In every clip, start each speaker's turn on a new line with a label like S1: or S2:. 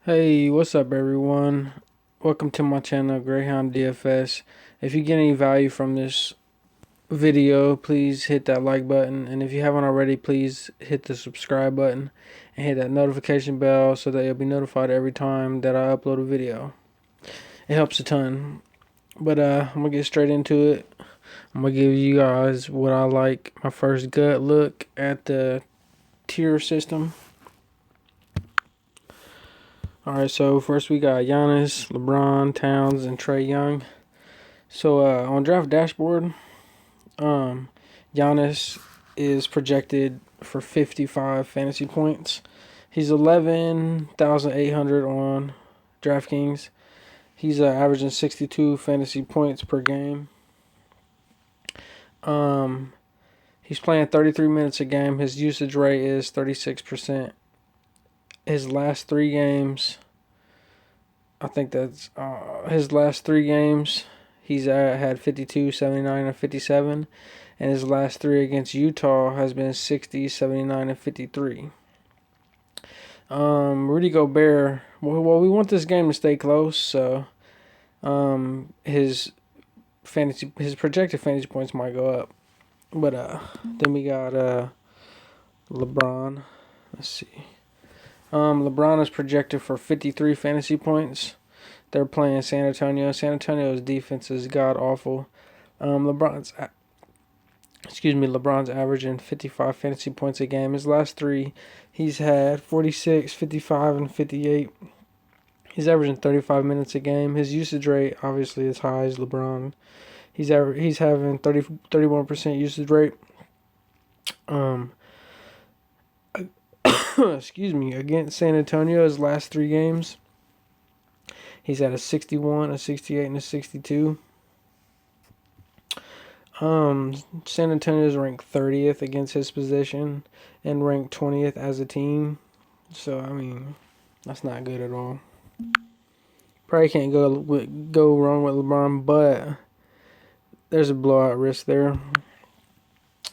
S1: Hey, what's up, everyone? Welcome to my channel, Greyhound DFS. If you get any value from this video, please hit that like button. And if you haven't already, please hit the subscribe button and hit that notification bell so that you'll be notified every time that I upload a video. It helps a ton. But I'm going to get straight into it. I'm going to give you guys what I like, my first gut look at the tier system. Alright, so first we got Giannis, LeBron, Towns, and Trae Young. So on Draft Dashboard, Giannis is projected for 55 fantasy points. He's 11,800 on DraftKings. He's averaging 62 fantasy points per game. He's playing 33 minutes a game. His usage rate is 36%. His last three games, I think that's his last three games, he's had 52, 79, and 57. And his last three against Utah has been 60, 79, and 53. Rudy Gobert, well, we want this game to stay close, so his projected fantasy points might go up. But then we got LeBron. Let's see. LeBron is projected for 53 fantasy points. They're playing San Antonio. San Antonio's defense is god awful. LeBron's averaging 55 fantasy points a game. His last three, he's had 46, 55, and 58. He's averaging 35 minutes a game. His usage rate obviously is high as LeBron. He's having 31% usage rate. Excuse me, against San Antonio, his last three games, he's had a 61, a 68, and a 62. San Antonio is ranked 30th against his position and ranked 20th as a team. So, I mean, that's not good at all. Probably can't go wrong with LeBron, but there's a blowout risk there.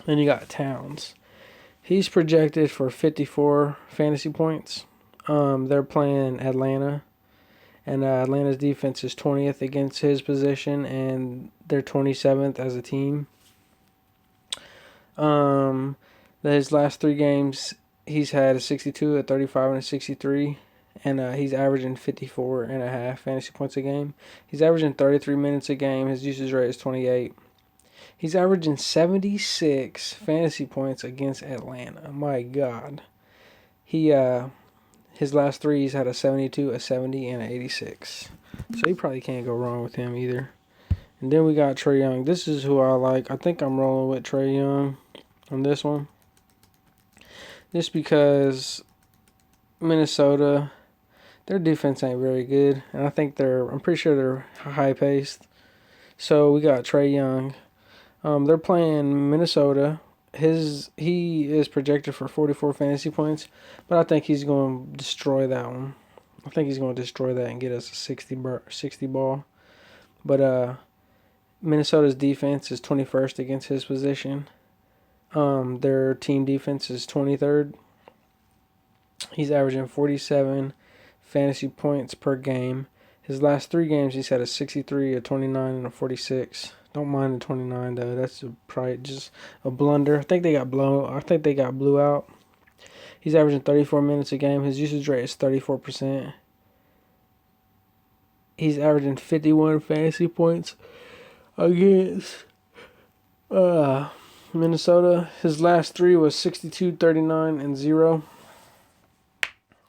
S1: Then you got Towns. He's projected for 54 fantasy points. They're playing Atlanta, and Atlanta's defense is 20th against his position, and they're 27th as a team. His last three games, he's had a 62, a 35, and a 63, and he's averaging 54 and a half fantasy points a game. He's averaging 33 minutes a game. His usage rate is 28. He's averaging 76 fantasy points against Atlanta. My God. His last three, he's had a 72, a 70, and an 86. So you probably can't go wrong with him either. And then we got Trae Young. This is who I like. I think I'm rolling with Trae Young on this one. Just because Minnesota, their defense ain't very good. And I'm pretty sure they're high paced. So we got Trae Young. They're playing Minnesota. He is projected for 44 fantasy points, but I think he's going to destroy that one. I think he's going to destroy that and get us a 60 ball. But Minnesota's defense is 21st against his position. Their team defense is 23rd. He's averaging 47 fantasy points per game. His last three games, he's had a 63, a 29, and a 46. Don't mind the 29 though. That's probably just a blunder. I think they got blew out. He's averaging 34 minutes a game. His usage rate is 34%. He's averaging 51 fantasy points against Minnesota. His last three was 62, 39, and 0.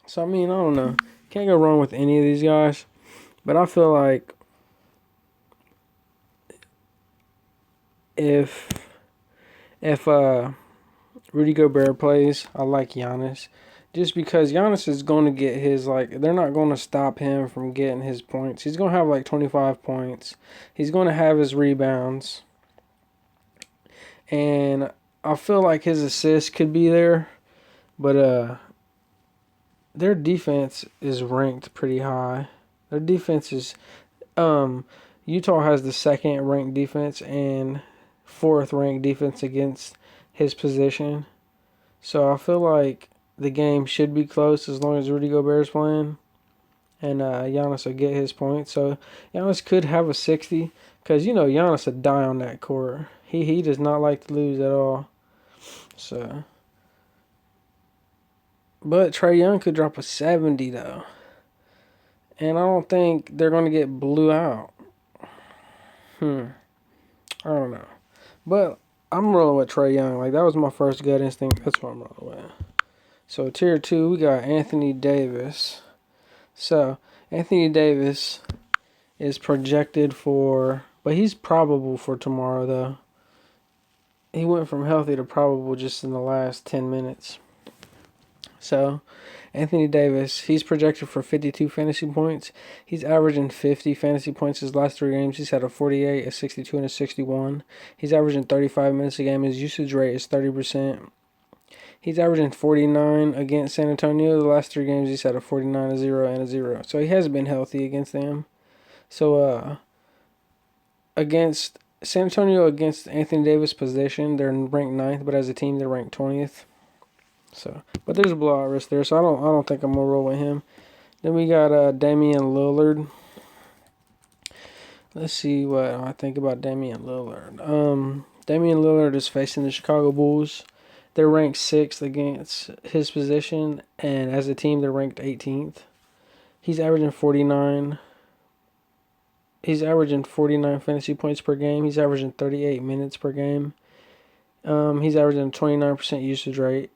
S1: So I mean, I don't know. Can't go wrong with any of these guys. But I feel like if Rudy Gobert plays, I like Giannis. Just because Giannis is going to get his, they're not going to stop him from getting his points. He's going to have 25 points. He's going to have his rebounds. And I feel like his assists could be there. But their defense is ranked pretty high. Their defense is, Utah has the second ranked defense and fourth ranked defense against his position. So I feel like the game should be close as long as Rudy Gobert's playing. and Giannis will get his points. So Giannis could have a 60 because Giannis would die on that court. He does not like to lose at all. So, but Trae Young could drop a 70 though, and I don't think they're gonna get blew out. I don't know, but I'm rolling with Trae Young. Like, that was my first gut instinct. That's what I'm rolling with. So tier 2, we got Anthony Davis. So Anthony Davis is projected for, but he's probable for tomorrow though. He went from healthy to probable just in the last 10 minutes. So Anthony Davis, he's projected for 52 fantasy points. He's averaging 50 fantasy points his last 3 games. He's had a 48, a 62, and a 61. He's averaging 35 minutes a game. His usage rate is 30%. He's averaging 49 against San Antonio. The last 3 games, he's had a 49, a 0, and a 0. So he has been healthy against them. So against San Antonio, against Anthony Davis' position, they're ranked 9th, but as a team, they're ranked 20th. So, but there's a blowout risk there, so I don't think I'm gonna roll with him. Then we got Damian Lillard. Let's see what I think about Damian Lillard. Damian Lillard is facing the Chicago Bulls. They're ranked 6th against his position, and as a team, they're ranked 18th. He's averaging 49. He's averaging 49 fantasy points per game. He's averaging 38 minutes per game. He's averaging a 29% usage rate.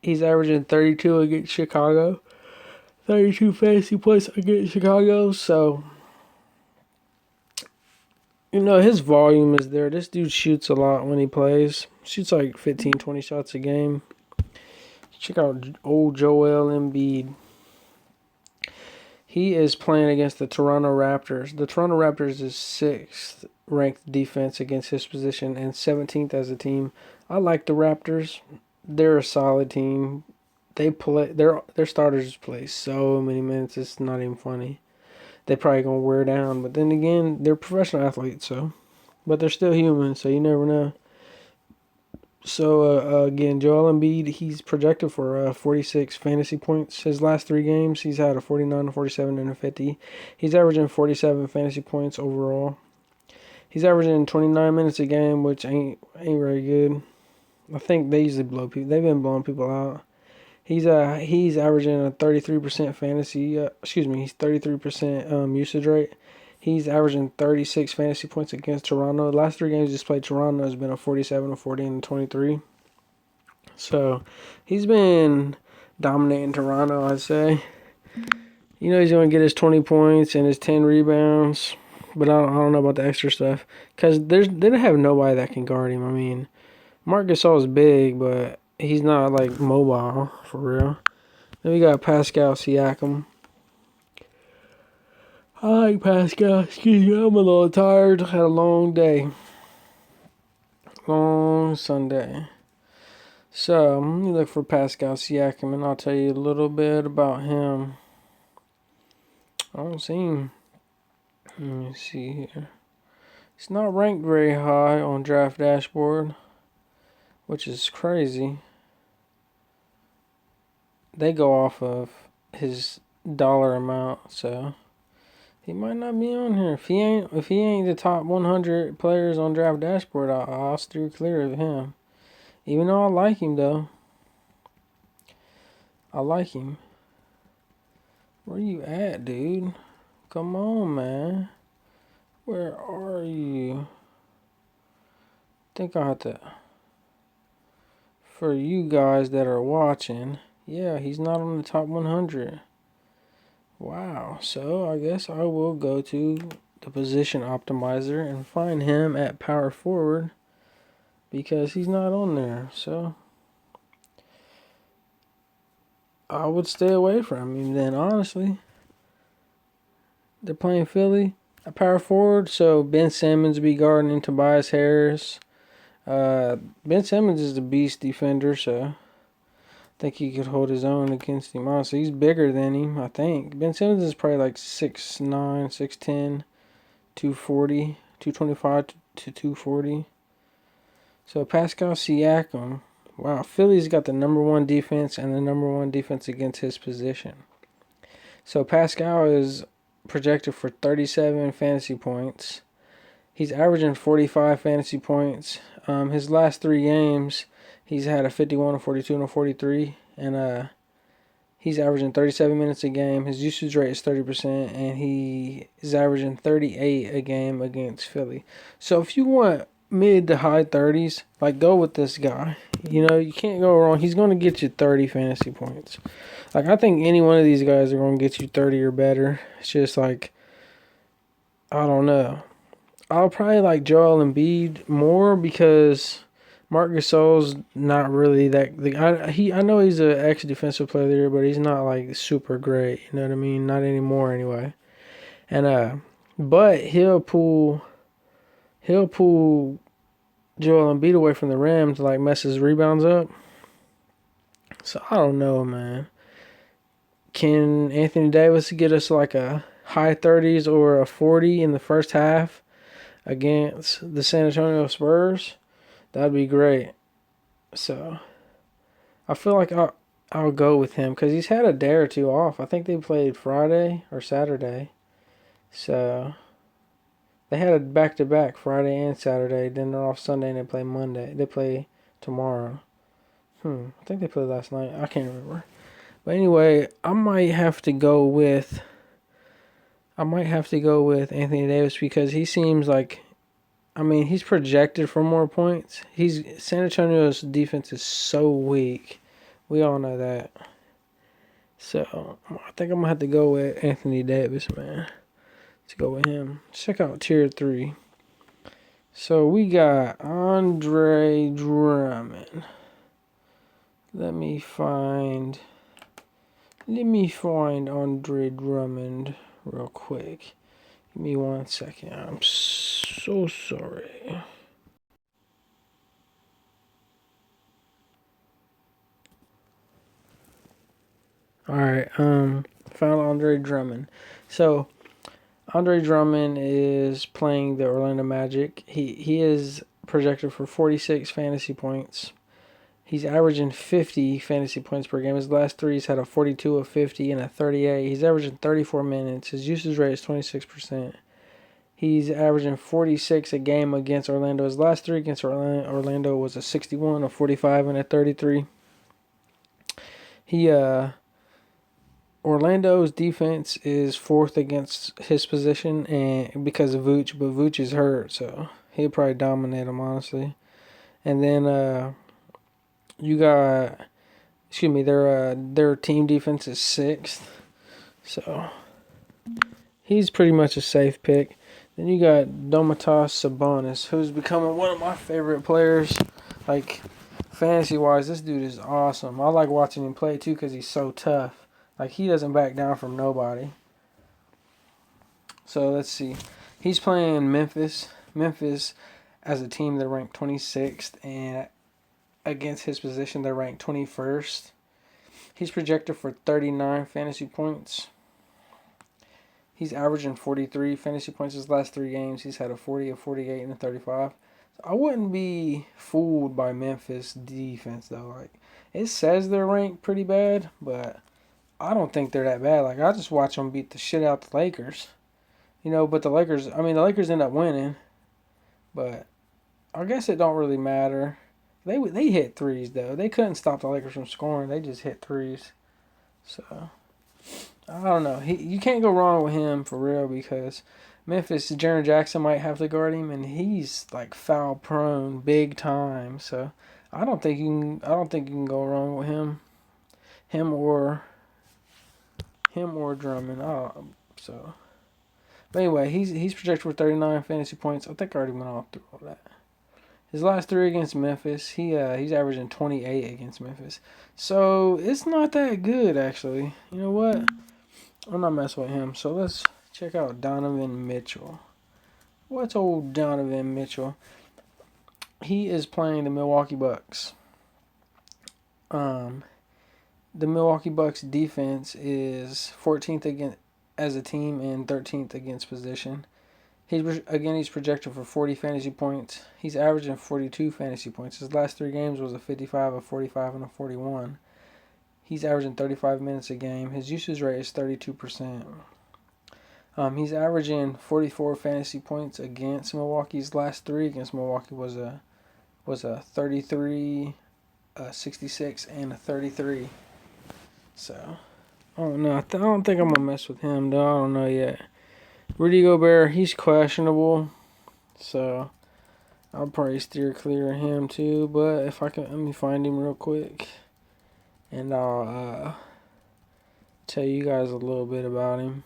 S1: He's averaging 32 against Chicago. 32 fantasy points against Chicago. So, his volume is there. This dude shoots a lot when he plays. Shoots like 15, 20 shots a game. Check out old Joel Embiid. He is playing against the Toronto Raptors. The Toronto Raptors is 6th ranked defense against his position and 17th as a team. I like the Raptors. They're a solid team. They play their starters play so many minutes, it's not even funny. They're probably gonna wear down, but then again, they're professional athletes, but they're still human, so you never know. So again, Joel Embiid, he's projected for 46 fantasy points. His last 3 games, he's had a 49, a 47, and a 50. He's averaging 47 fantasy points overall. He's averaging 29 minutes a game, which ain't very good. I think they usually blow people. They've been blowing people out. He's averaging a 33% he's 33% usage rate. He's averaging 36 fantasy points against Toronto. The last 3 games he's played Toronto has been a 47, a 40, and a 23. So he's been dominating Toronto, I'd say. He's going to get his 20 points and his 10 rebounds. But I don't know about the extra stuff. Because they don't have nobody that can guard him. I mean, Marc Gasol is big, but he's not, like, mobile, for real. Then we got Pascal Siakam. I like Pascal. Excuse me, I'm a little tired. Had a long day. Long Sunday. So, let me look for Pascal Siakam, and I'll tell you a little bit about him. I don't see him. Let me see here. He's not ranked very high on Draft Dashboard, which is crazy. They go off of his dollar amount, so he might not be on here. If he ain't the top 100 players on Draft Dashboard, I'll steer clear of him. Even though I like him, though. I like him. Where you at, dude? Come on, man. Where are you? I think I have to. For you guys that are watching, yeah, he's not on the top 100. Wow. So I guess I will go to the position optimizer and find him at power forward because he's not on there. So I would stay away from him then, honestly. They're playing Philly at power forward, so Ben Simmons be guarding Tobias Harris. Ben Simmons is a beast defender, so I think he could hold his own against him. Honestly, he's bigger than him, I think. Ben Simmons is probably like 6'9", 6'10", 240, 225 to 240. So Pascal Siakam, wow, Philly's got the number 1 defense and the number 1 defense against his position. So Pascal is projected for 37 fantasy points. He's averaging 45 fantasy points. His last 3 games, he's had a 51, a 42, and a 43. And he's averaging 37 minutes a game. His usage rate is 30%, and he is averaging 38 a game against Philly. So if you want mid to high 30s, like, go with this guy. You know, you can't go wrong. He's going to get you 30 fantasy points. Like, I think any one of these guys are going to get you 30 or better. It's just like, I don't know. I'll probably like Joel Embiid more because Marc Gasol's not really that. I know he's an ex-defensive player there, but he's not like super great. You know what I mean? Not anymore anyway. And but he'll pull Joel Embiid away from the rim to like mess his rebounds up. So I don't know, man. Can Anthony Davis get us like a high 30s or a 40 in the first half against the San Antonio Spurs? That'd be great. So I feel like I'll go with him because he's had a day or two off. I think they played Friday or Saturday. So they had a back-to-back Friday and Saturday. Then they're off Sunday and they play Monday. They play tomorrow. I think they played last night. I can't remember. But anyway, I might have to go with Anthony Davis because he seems like, I mean, he's projected for more points. San Antonio's defense is so weak. We all know that. So I think I'm gonna have to go with Anthony Davis, man. Let's go with him. Check out tier 3. So we got Andre Drummond. Let me find Andre Drummond real quick. Give me 1 second. I'm so sorry. Alright, found Andre Drummond. So Andre Drummond is playing the Orlando Magic. He is projected for 46 fantasy points. He's averaging 50 fantasy points per game. His last 3, he's had a 42, a 50, and a 38. He's averaging 34 minutes. His usage rate is 26%. He's averaging 46 a game against Orlando. His last 3 against Orlando was a 61, a 45, and a 33. Orlando's defense is 4th against his position, and because of Vooch, but Vooch is hurt, so he'll probably dominate him, honestly. And then you got, their team defense is 6th, so he's pretty much a safe pick. Then you got Domantas Sabonis, who's becoming one of my favorite players, like fantasy-wise. This dude is awesome. I like watching him play too because he's so tough. Like, he doesn't back down from nobody. So let's see. He's playing Memphis. Memphis, as a team, they're ranked 26th, and against his position, they're ranked 21st. He's projected for 39 fantasy points. He's averaging 43 fantasy points his last 3 games. He's had a 40, a 48, and a 35. So I wouldn't be fooled by Memphis defense, though. Like, it says they're ranked pretty bad, but I don't think they're that bad. Like, I just watch them beat the shit out the Lakers. But the Lakers end up winning. But I guess it don't really matter. They hit threes, though. They couldn't stop the Lakers from scoring. They just hit threes. So, I don't know. You can't go wrong with him for real because Memphis, Jaren Jackson might have to guard him, and he's like foul prone big time. So, I don't think you can go wrong with him. Him or Drummond. But anyway, he's projected for 39 fantasy points. I think I already went off through all that. His last 3 against Memphis, he's averaging 28 against Memphis. So it's not that good, actually. You know what? I'm not messing with him. So let's check out Donovan Mitchell. What's old Donovan Mitchell? He is playing the Milwaukee Bucks. The Milwaukee Bucks defense is 14th against as a team and 13th against possession. He's projected for 40 fantasy points. He's averaging 42 fantasy points. His last 3 games was a 55, a 45, and a 41. He's averaging 35 minutes a game. His usage rate is 32%. He's averaging 44 fantasy points against Milwaukee's last three. Against Milwaukee was a 33, 66, and a 33. So, I don't know. I don't think I'm going to mess with him, though. I don't know yet. Rudy Gobert, he's questionable. So, I'll probably steer clear of him, too. But if I can, let me find him real quick. And I'll tell you guys a little bit about him.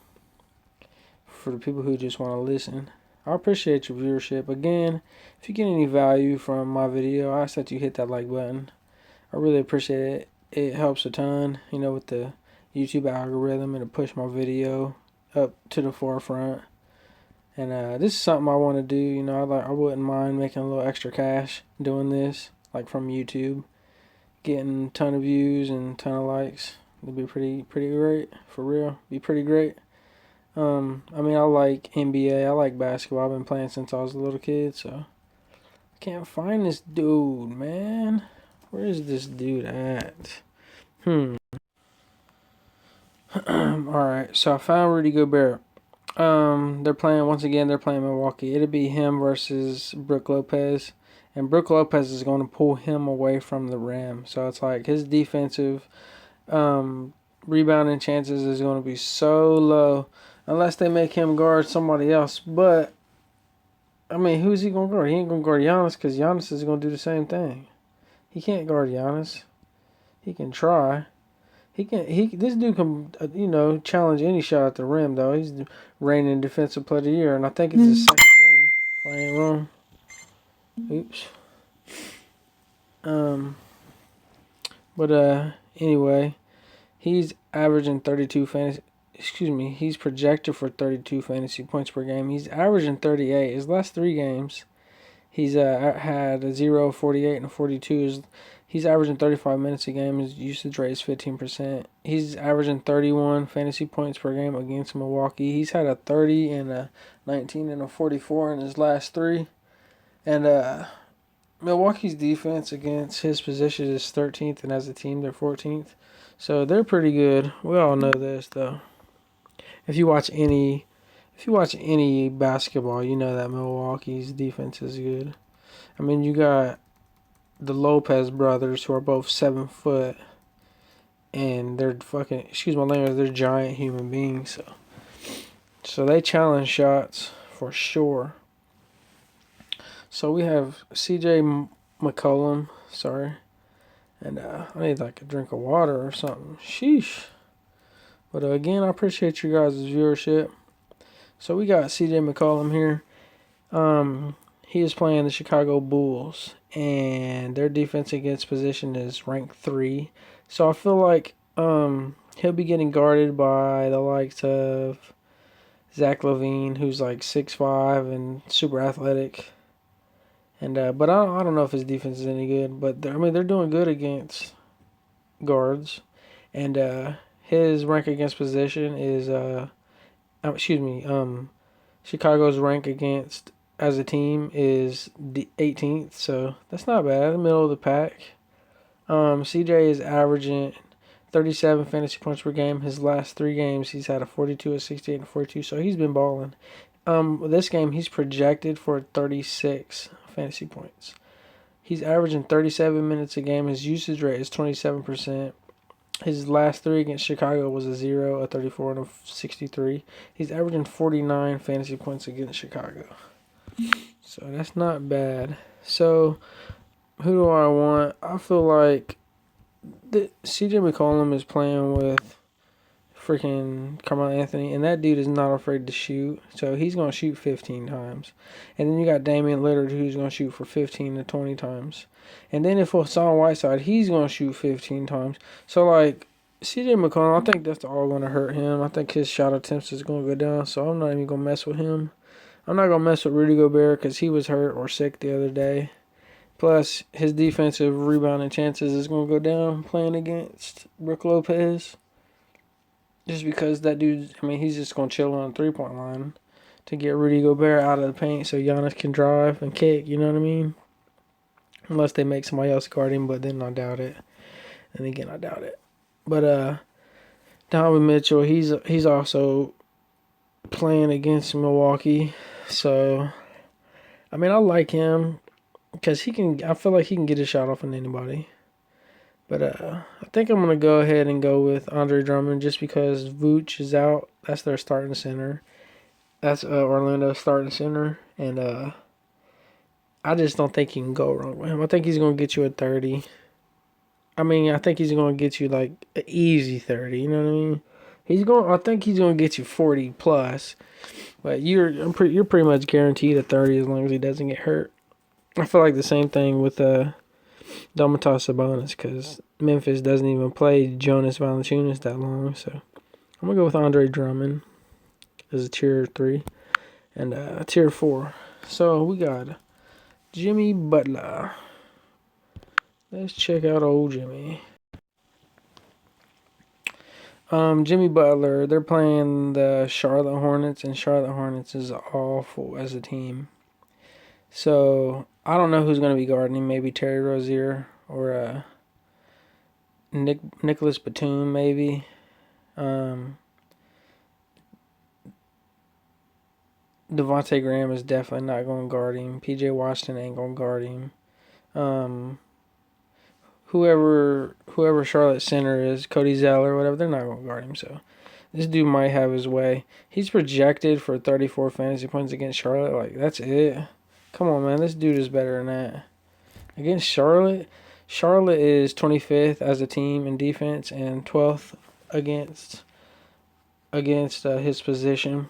S1: For the people who just want to listen. I appreciate your viewership. Again, if you get any value from my video, I ask that you hit that like button. I really appreciate it. It helps a ton, with the YouTube algorithm and to push my video up to the forefront. And this is something I want to do. I wouldn't mind making a little extra cash doing this, like from YouTube, getting a ton of views and a ton of likes. It'd be pretty great, for real. Be pretty great. I like NBA. I like basketball. I've been playing since I was a little kid, so I can't find this dude, man. Where is this dude at? Alright, so I found Rudy Gobert. They're playing Milwaukee. It'll be him versus Brook Lopez. And Brook Lopez is going to pull him away from the rim. So it's like his defensive rebounding chances is going to be so low. Unless they make him guard somebody else. But, who's he going to guard? He ain't going to guard Giannis because Giannis is going to do the same thing. He can't guard Giannis. He can try. This dude can, challenge any shot at the rim, though. He's the reigning defensive player of the year, and I think it's his second one. If I ain't wrong. Oops. Anyway, he's averaging 32 fantasy. He's projected for 32 fantasy points per game. He's averaging 38. His last three games, he's had a 0, 48, and a 42. He's averaging 35 minutes a game. His usage rate is 15%. He's averaging 31 fantasy points per game against Milwaukee. He's had a 30 and a 19 and a 44 in his last three. And Milwaukee's defense against his position is 13th, and as a team, they're 14th. So they're pretty good. We all know this, though. If you watch any basketball, you know that Milwaukee's defense is good. You got the Lopez brothers, who are both 7 foot, and they're fucking, excuse my language, they're giant human beings. So they challenge shots for sure. So we have CJ McCollum, and I need like a drink of water or something. Sheesh. But again, I appreciate you guys' viewership. So we got CJ McCollum here. He is playing the Chicago Bulls, and their defense against position is ranked 3. So I feel like he'll be getting guarded by the likes of Zach LaVine, who's like 6'5" and super athletic. And but I don't know if his defense is any good, but they're doing good against guards, and his rank against position is Chicago's rank against as a team is the 18th, so that's not bad, middle of the pack. CJ is averaging 37 fantasy points per game. His last 3 games, he's had a 42, a 68, and a 42, so he's been balling. This game, he's projected for 36 fantasy points. He's averaging 37 minutes a game. His usage rate is 27%. His last 3 against Chicago was a 0, a 34, and a 63. He's averaging 49 fantasy points against Chicago. So that's not bad. So who do I want? I feel like CJ McCollum is playing with freaking Carmelo Anthony, and that dude is not afraid to shoot. So he's going to shoot 15 times. And then you got Damian Lillard, who's going to shoot for 15 to 20 times. And then if Hassan Whiteside, he's going to shoot 15 times. So, like, CJ McCollum, I think that's all going to hurt him. I think his shot attempts is going to go down, so I'm not even going to mess with him. I'm not going to mess with Rudy Gobert because he was hurt or sick the other day. Plus, his defensive rebounding chances is going to go down playing against Brook Lopez. Just because that dude, he's just going to chill on the three-point line to get Rudy Gobert out of the paint so Giannis can drive and kick, you know what I mean? Unless they make somebody else guard him, but then I doubt it. And again, I doubt it. But Donovan Mitchell, he's also playing against Milwaukee, so I mean I like him because he can. I feel like he can get a shot off on anybody. But I think I'm gonna go ahead and go with Andre Drummond just because Vooch is out. That's their starting center. That's Orlando's starting center, and I just don't think you can go wrong with him. I think he's gonna get you a 30. I mean, I think he's gonna get you like an easy 30. You know what I mean? I think he's gonna get you 40 plus. But you're pretty much guaranteed a 30 as long as he doesn't get hurt. I feel like the same thing with Domantas Sabonis because Memphis doesn't even play Jonas Valanciunas that long. So I'm gonna go with Andre Drummond as a tier 3 and tier 4. So we got Jimmy Butler. Let's check out old Jimmy. Jimmy Butler, they're playing the Charlotte Hornets, and Charlotte Hornets is awful as a team. So I don't know who's going to be guarding him. Maybe Terry Rozier or Nicholas Batum, maybe. Devontae Graham is definitely not going to guard him. PJ Washington ain't going to guard him. Whoever Charlotte center is, Cody Zeller, whatever, they're not going to guard him. So this dude might have his way. He's projected for 34 fantasy points against Charlotte. Like, that's it. Come on, man. This dude is better than that. Against Charlotte is 25th as a team in defense and 12th against his position.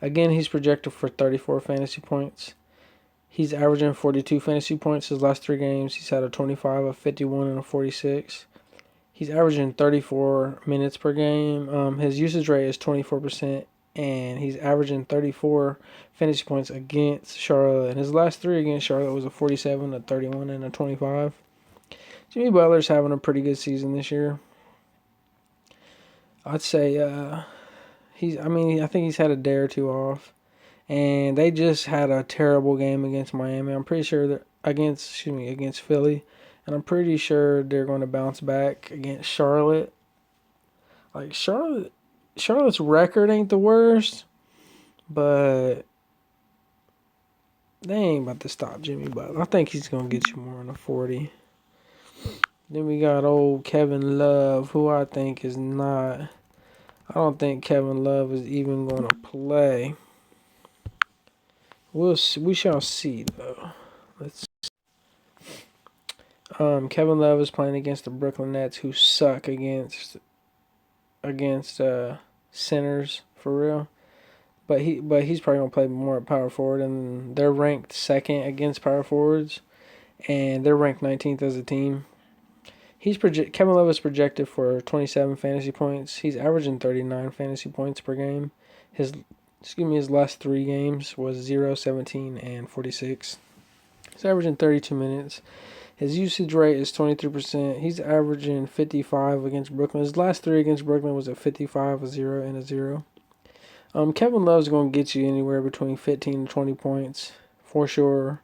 S1: Again, he's projected for 34 fantasy points. He's averaging 42 fantasy points his last 3 games. He's had a 25, a 51, and a 46. He's averaging 34 minutes per game. His usage rate is 24%, and he's averaging 34 fantasy points against Charlotte. And his last 3 against Charlotte was a 47, a 31, and a 25. Jimmy Butler's having a pretty good season this year. I'd say I think he's had a day or 2 off. And they just had a terrible game against Miami. I'm pretty sure that against Philly. And I'm pretty sure they're going to bounce back against Charlotte. Like Charlotte's record ain't the worst, but they ain't about to stop Jimmy Butler. I think he's going to get you more than a 40. Then we got old Kevin Love, who I think is not. I don't think Kevin Love is even going to play. We shall see though. Let's. Kevin Love is playing against the Brooklyn Nets, who suck against centers for real. But he's probably gonna play more at power forward, and they're ranked second against power forwards, and they're ranked 19th as a team. Kevin Love is projected for 27 fantasy points. He's averaging 39 fantasy points per game. His last 3 games was 0, 17, and 46. He's averaging 32 minutes. His usage rate is 23%. He's averaging 55 against Brooklyn. His last 3 against Brooklyn was a 55, a 0, and a 0. Kevin Love's going to get you anywhere between 15 and 20 points for sure.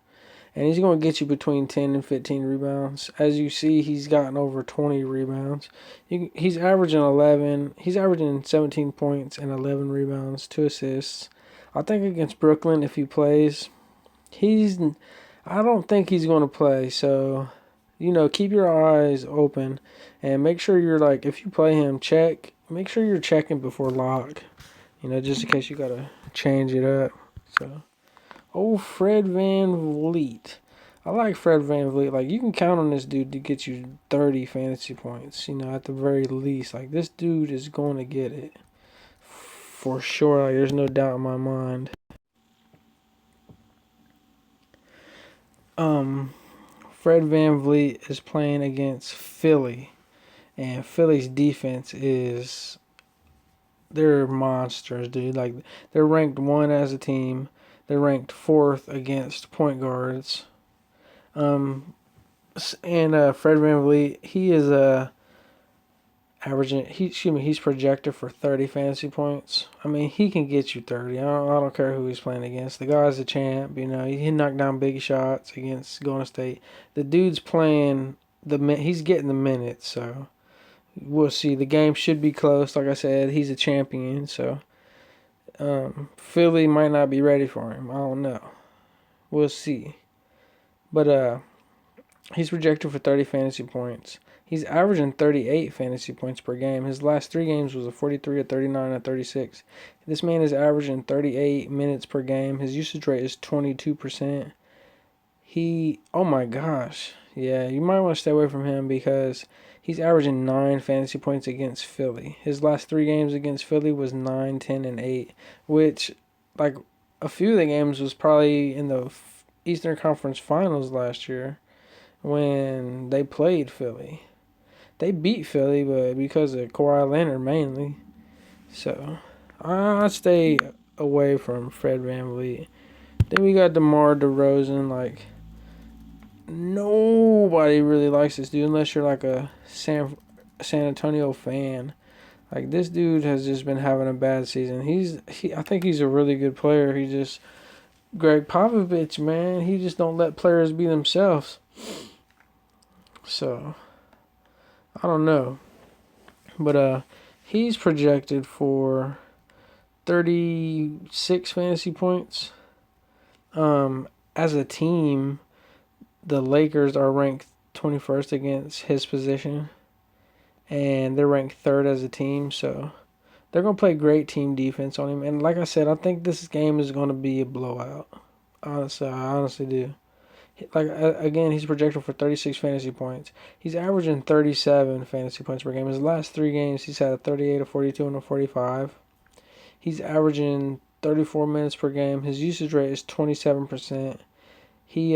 S1: And he's going to get you between 10 and 15 rebounds. As you see, he's gotten over 20 rebounds. He's averaging 11. He's averaging 17 points and 11 rebounds, 2 assists. I think against Brooklyn, if he plays, I don't think he's going to play. So, keep your eyes open and make sure if you play him, make sure you're checking before lock. Just in case you got to change it up. So. Fred VanVleet. I like Fred VanVleet. Like, you can count on this dude to get you 30 fantasy points, at the very least. Like, this dude is going to get it. For sure. Like, there's no doubt in my mind. Fred VanVleet is playing against Philly. And Philly's defense they're monsters, dude. Like, they're ranked 1 as a team. They're ranked 4th against point guards. And Fred VanVleet, he is he's projected for 30 fantasy points. I mean, he can get you 30. I don't care who he's playing against. The guy's a champ, he knocked down big shots against Golden State. The dude's playing he's getting the minutes, so we'll see. The game should be close. Like I said, he's a champion, so Philly might not be ready for him. I don't know. We'll see. But he's projected for 30 fantasy points. He's averaging 38 fantasy points per game. His last 3 games was a 43, a 39, and a 36. This man is averaging 38 minutes per game. His usage rate is 22%. Oh my gosh. Yeah, you might want to stay away from him because he's averaging 9 fantasy points against Philly. His last 3 games against Philly was 9, 10, and 8, which, like, a few of the games was probably in the Eastern Conference Finals last year when they played Philly. They beat Philly, but because of Kawhi Leonard mainly. So, I stay away from Fred VanVleet. Then we got DeMar DeRozan. Like, nobody really likes this dude unless you're like a San Antonio fan. Like, this dude has just been having a bad season. I think he's a really good player. Greg Popovich, man, he just don't let players be themselves. So, I don't know. But he's projected for 36 fantasy points. As a team, the Lakers are ranked 21st against his position, and they're ranked 3rd as a team, so they're going to play great team defense on him. And like I said, I think this game is going to be a blowout. Honestly, I honestly do. Like, again, he's projected for 36 fantasy points. He's averaging 37 fantasy points per game. His last 3 games, he's had a 38, a 42, and a 45. He's averaging 34 minutes per game. His usage rate is 27%. He's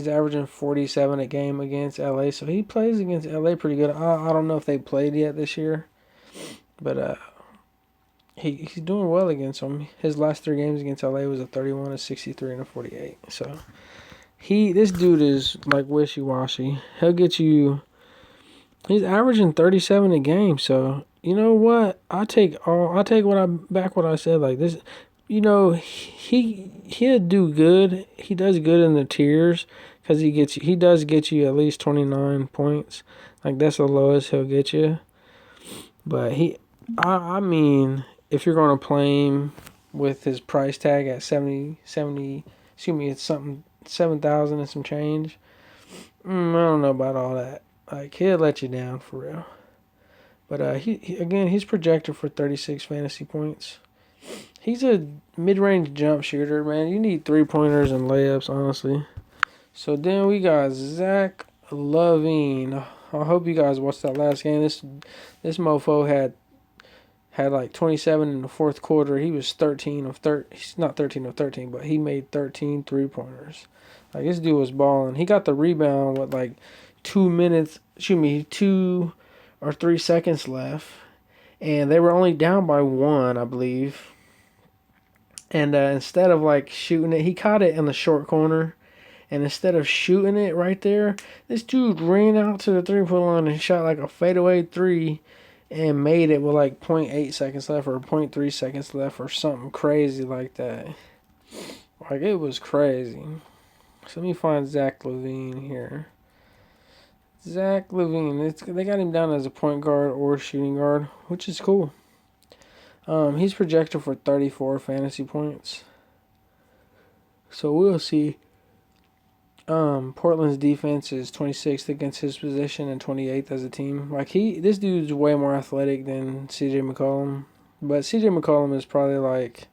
S1: averaging 47 a game against LA, so he plays against LA pretty good. I don't know if they played yet this year, but he's doing well against them. His last 3 games against LA was a 31, a 63, and a 48. So this dude is like wishy-washy. He'll get you. He's averaging 37 a game, so you know what? I take what I said. Like this, he'll do good. He does good in the tiers because he does get you at least 29 points. Like, that's the lowest he'll get you. But I mean, if you're going to play him with his price tag at 70, it's something 7,000 and some change. I don't know about all that. Like, he'll let you down for real. But he's projected for 36 fantasy points. He's a mid-range jump shooter, man. You need 3-pointers and layups, honestly. So then we got Zach LaVine. I hope you guys watched that last game. This mofo had like 27 in the fourth quarter. He was 13 of 13. He's not 13 of 13, but he made 13 3-pointers. Like, this dude was balling. He got the rebound with like 2 or 3 seconds left. And they were only down by 1, I believe. And instead of like shooting it, he caught it in the short corner. And instead of shooting it right there, this dude ran out to the 3-point line and shot like a fadeaway 3 and made it with like 0.8 seconds left or 0.3 seconds left or something crazy like that. Like, it was crazy. So let me find Zach LaVine here. Zach LaVine, they got him down as a point guard or shooting guard, which is cool. He's projected for 34 fantasy points. So we'll see. Portland's defense is 26th against his position and 28th as a team. Like, this dude's way more athletic than CJ McCollum. But CJ McCollum is probably like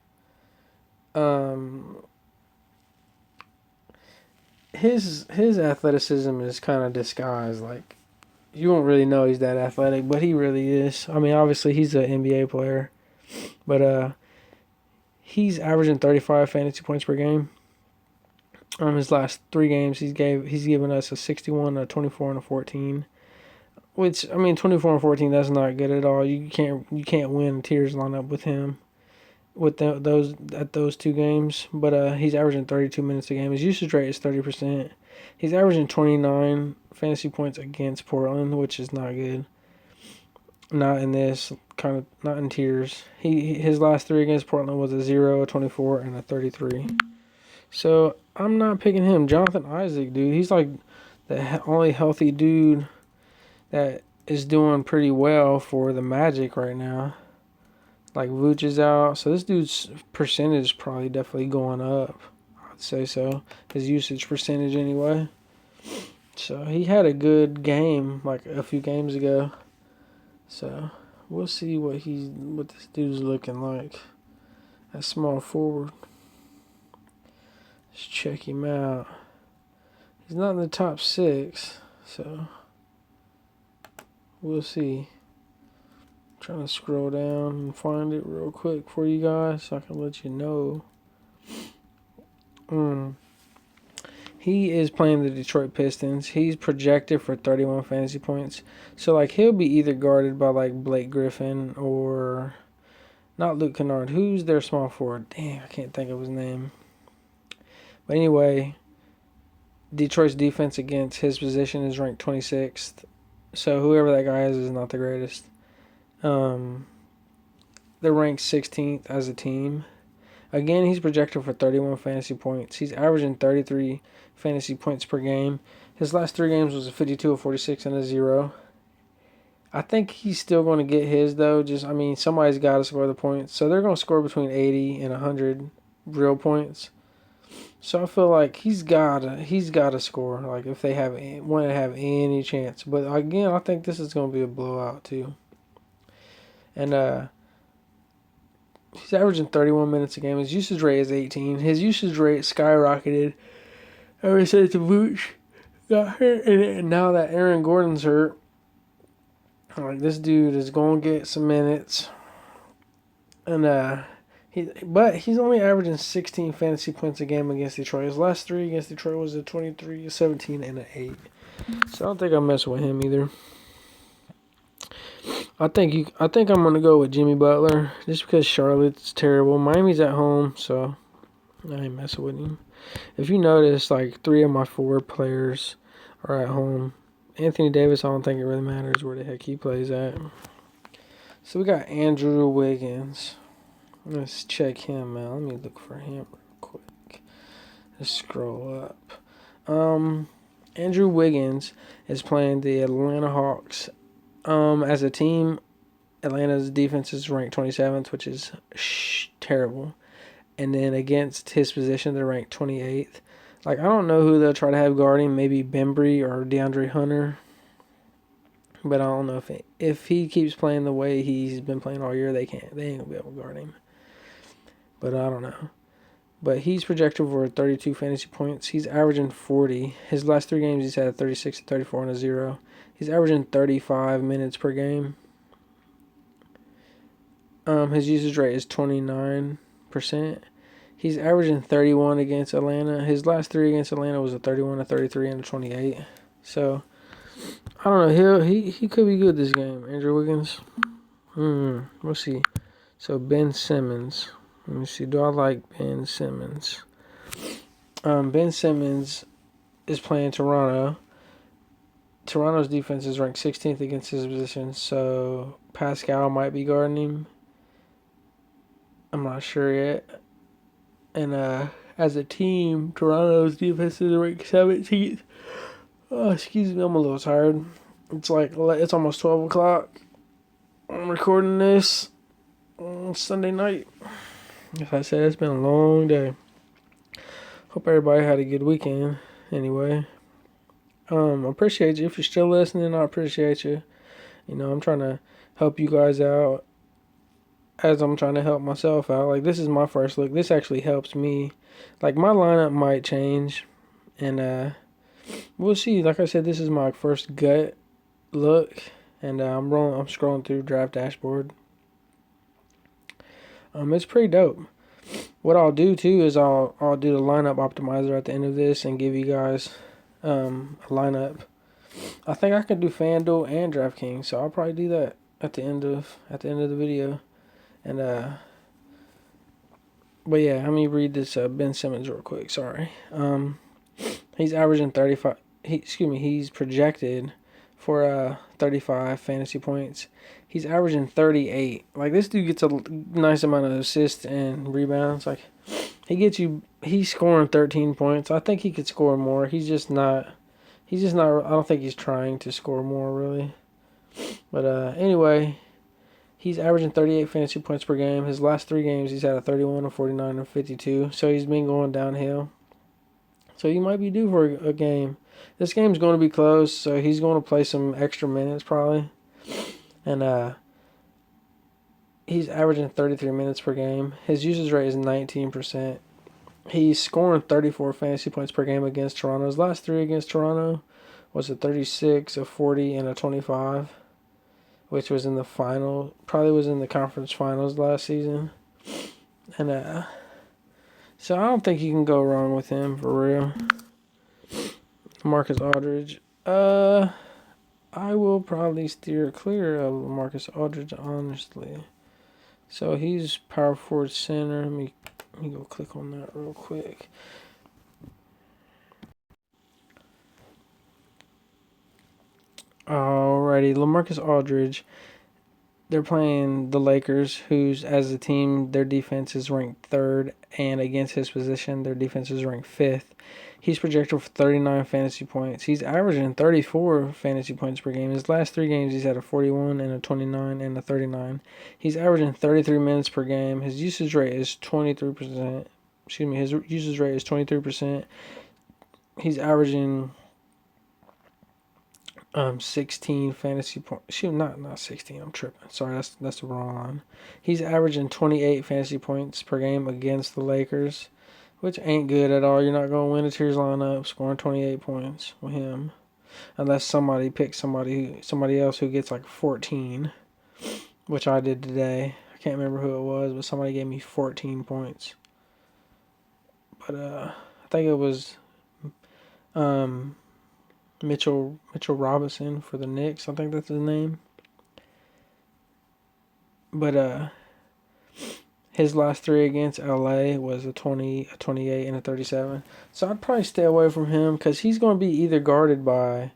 S1: his athleticism is kind of disguised. Like, you won't really know he's that athletic, but he really is. I mean, obviously he's an NBA player, but he's averaging 35 fantasy points per game. His last 3 games, he's given us a 61, a 24, and a 14. Which, I mean, 24 and 14, that's not good at all. You can't win tiers lineup with him with those 2 games. But he's averaging 32 minutes a game. His usage rate is 30%. He's averaging 29 fantasy points against Portland, which is not good. Not in this kind of, not in tiers. His last 3 against Portland was a 0, a 24, and a 33. So I'm not picking him. Jonathan Isaac, dude, he's like the only healthy dude that is doing pretty well for the Magic right now. Like Vooch is out, so this dude's percentage is probably definitely going up. I'd say so. His usage percentage anyway. So he had a good game like a few games ago. So we'll see what this dude's looking like at small forward. Let's check him out. He's not in the top 6, so we'll see. I'm trying to scroll down and find it real quick for you guys so I can let you know. He is playing the Detroit Pistons. He's projected for 31 fantasy points. So, like, he'll be either guarded by, like, Blake Griffin or not Luke Kennard. Who's their small forward? Dang, I can't think of his name. But anyway, Detroit's defense against his position is ranked 26th. So, whoever that guy is not the greatest. They're ranked 16th as a team. Again, he's projected for 31 fantasy points. He's averaging 33 fantasy points per game. His last 3 games was a 52, a 46, and a 0. I think he's still going to get his, though. Somebody's got to score the points. So they're going to score between 80 and 100 real points. So I feel like he's got to score, like, if they want to have any chance. But again, I think this is going to be a blowout, too. And he's averaging 31 minutes a game. His usage rate is 18. His usage rate skyrocketed ever since Vooch got hurt. And now that Aaron Gordon's hurt, like, this dude is going to get some minutes. And but he's only averaging 16 fantasy points a game against Detroit. His last 3 against Detroit was a 23, a 17, and an 8. So I don't think I'll mess with him either. I think I'm gonna go with Jimmy Butler just because Charlotte's terrible. Miami's at home, so I ain't messing with him. If you notice, like, 3 of my 4 players are at home. Anthony Davis, I don't think it really matters where the heck he plays at. So we got Andrew Wiggins. Let's check him out. Let me look for him real quick. Let's scroll up. Andrew Wiggins is playing the Atlanta Hawks. As a team, Atlanta's defense is ranked 27th, which is terrible. And then against his position, they're ranked 28th. Like, I don't know who they'll try to have guarding. Maybe Bembry or DeAndre Hunter. But I don't know if he keeps playing the way he's been playing all year, they ain't gonna be able to guard him. But I don't know. But he's projected for 32 fantasy points. He's averaging 40. His last 3 games, he's had a 36, a 34, and a 0. He's averaging 35 minutes per game. His usage rate is 29%. He's averaging 31 against Atlanta. His last 3 against Atlanta was a 31, a 33, and a 28. So I don't know. He could be good this game. Andrew Wiggins. We'll see. So Ben Simmons. Let me see. Do I like Ben Simmons? Ben Simmons is playing Toronto. Toronto's defense is ranked 16th against his position, so Pascal might be guarding him. I'm not sure yet. And as a team, Toronto's defense is ranked 17th. Oh, excuse me, I'm a little tired. It's almost 12 o'clock. I'm recording this on Sunday night. Like I said, it's been a long day. Hope everybody had a good weekend. Anyway. I appreciate you. If you're still listening, I appreciate you. You know, I'm trying to help you guys out as I'm trying to help myself out. Like, this is my first look. This actually helps me. Like, my lineup might change. And we'll see. Like I said, this is my first gut look. And I'm scrolling through Draft Dashboard. It's pretty dope. What I'll do, too, is I'll do the lineup optimizer at the end of this and give you guys a lineup. I think I can do FanDuel and DraftKings, so I'll probably do that at the end of the video. And but yeah, let me read this Ben Simmons real quick. Sorry. He's averaging 35. He's projected for 35 fantasy points. He's averaging 38. Like, this dude gets a nice amount of assists and rebounds. Like, he's scoring 13 points. I think he could score more. He's just not He's just not. I don't think he's trying to score more really. But anyway, he's averaging 38 fantasy points per game. His last 3 games, he's had a 31, a 49, and 52. So he's been going downhill. So he might be due for a game. This game's going to be close, so he's going to play some extra minutes probably. And he's averaging 33 minutes per game. His usage rate is 19%. He's scoring 34 fantasy points per game against Toronto. His last 3 against Toronto was a 36, a 40, and a 25, which was in the final. Probably was in the conference finals last season. And so I don't think you can go wrong with him for real. Marcus Aldridge. I will probably steer clear of Marcus Aldridge, honestly. So he's power forward center. Let me go click on that real quick. Alrighty, LaMarcus Aldridge. They're playing the Lakers, who's, as a team, their defense is ranked 3rd, and against his position, their defense is ranked 5th. He's projected for 39 fantasy points. He's averaging 34 fantasy points per game. His last 3 games, he's had a 41 and a 29 and a 39. He's averaging 33 minutes per game. His usage rate is 23%. His usage rate is 23%. He's averaging 16 fantasy points. Not 16. I'm tripping. Sorry, that's the wrong line. He's averaging 28 fantasy points per game against the Lakers, which ain't good at all. You're not going to win a tiers lineup scoring 28 points with him, unless somebody picks somebody else who gets like 14, which I did today. I can't remember who it was, but somebody gave me 14 points. But I think it was Mitchell Robinson for the Knicks. I think that's his name. But his last 3 against LA was a 20, a 28, and a 37. So I'd probably stay away from him because he's going to be guarded by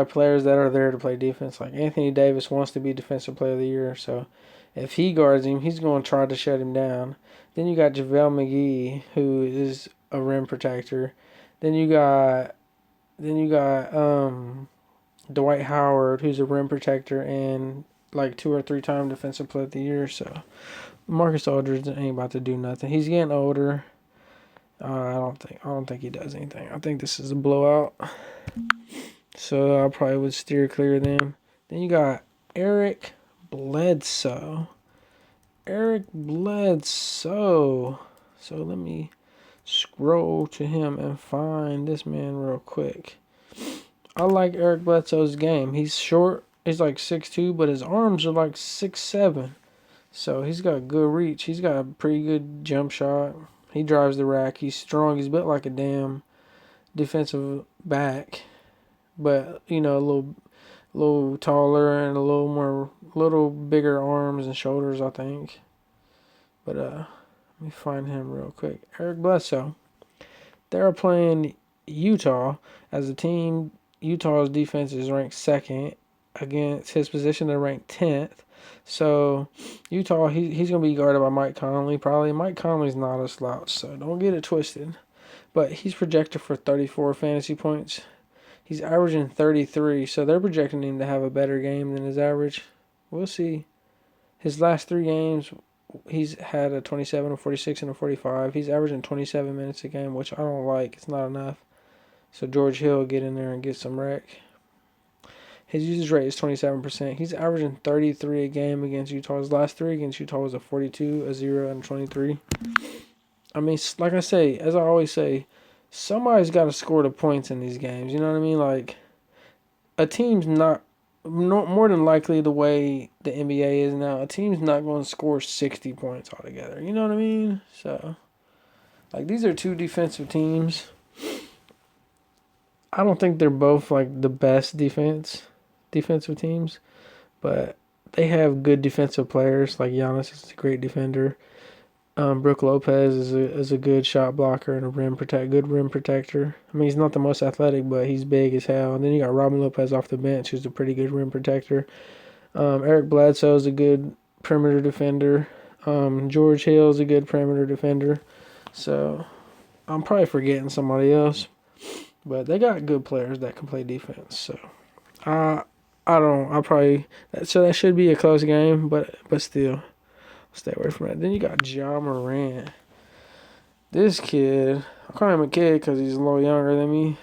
S1: players that are there to play defense. Like Anthony Davis wants to be Defensive Player of the Year, so if he guards him, he's going to try to shut him down. Then you got JaVale McGee, who is a rim protector. Then you got Dwight Howard, who's a rim protector and like 2 or 3 time Defensive Player of the Year. So Marcus Aldridge ain't about to do nothing. He's getting older. I don't think he does anything. I think this is a blowout. So I probably would steer clear of them. Then you got Eric Bledsoe. So let me scroll to him and find this man real quick. I like Eric Bledsoe's game. He's short. He's like 6'2", but his arms are like 6'7". So he's got good reach. He's got a pretty good jump shot. He drives the rack. He's strong. He's built like a damn defensive back. But, a little taller and a little bigger arms and shoulders, I think. But let me find him real quick. Eric Bledsoe. They're playing Utah as a team. Utah's defense is ranked 2nd. Against his position, they're ranked 10th. So Utah, he's going to be guarded by Mike Conley probably. Mike Conley's not a slouch, so don't get it twisted. But he's projected for 34 fantasy points. He's averaging 33, so they're projecting him to have a better game than his average. We'll see. His last 3 games, he's had a 27, a 46, and a 45. He's averaging 27 minutes a game, which I don't like. It's not enough. So George Hill get in there and get some wreck. His usage rate is 27%. He's averaging 33 a game against Utah. His last 3 against Utah was a 42, a 0, and a 23. I mean, like I say, as I always say, somebody's got to score the points in these games. You know what I mean? Like, a team's not more than likely the way the NBA is now, a team's not going to score 60 points altogether. You know what I mean? So, like, these are 2 defensive teams. I don't think they're both, like, the best defensive teams, but they have good defensive players. Like Giannis is a great defender. Brook Lopez is a good shot blocker and a good rim protector. I mean, he's not the most athletic, but he's big as hell. And then you got Robin Lopez off the bench, who's a pretty good rim protector. Eric Bledsoe is a good perimeter defender. George Hill is a good perimeter defender. So I'm probably forgetting somebody else. But they got good players that can play defense. So I don't. I'll probably so that should be a close game, but still, stay away from that. Then you got John Morant. This kid, I call him a kid because he's a little younger than me.